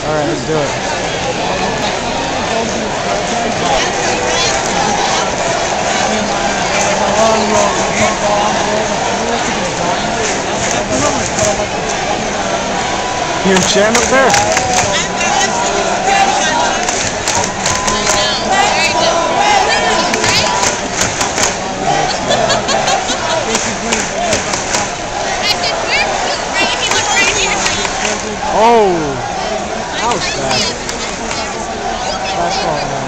Alright, let's do it. You hear Chen up there? Oh, that was fast. Fast ball, man.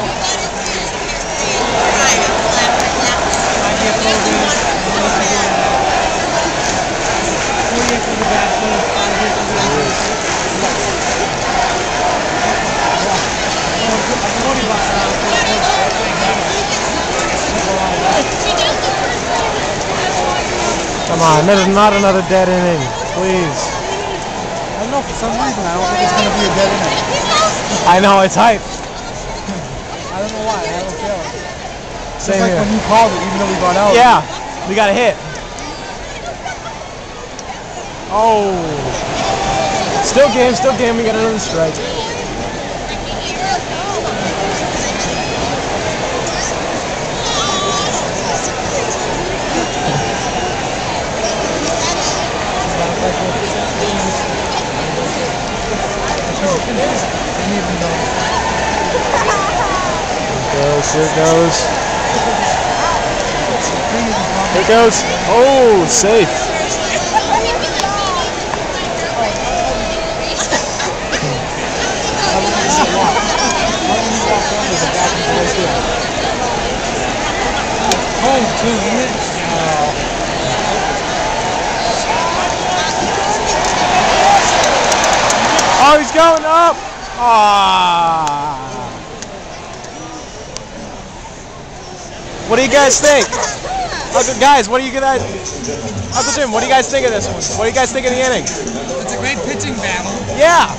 Come on, not another dead inning, please. I don't know, for some reason I don't think it's going to be a dead inning. I know, it's hype. I don't know why, I have a feeling. Same It's like here. when you called it, even though we got out. Yeah, we got a hit. Oh. Still game, we got another strike. Here it goes. Here it goes. Oh, safe. Oh, he's going up. Ah. What do you guys think? Guys, what do you guys? Uncle Jim, what do you guys think of this one? What do you guys think of the inning? It's a great pitching battle. Yeah.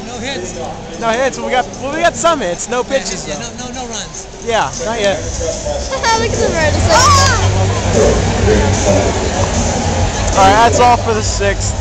No hits. No hits. We got some hits. No pitches. Yeah, no runs. Yeah, not yet. Look at the bird. All right, that's all for the 6th.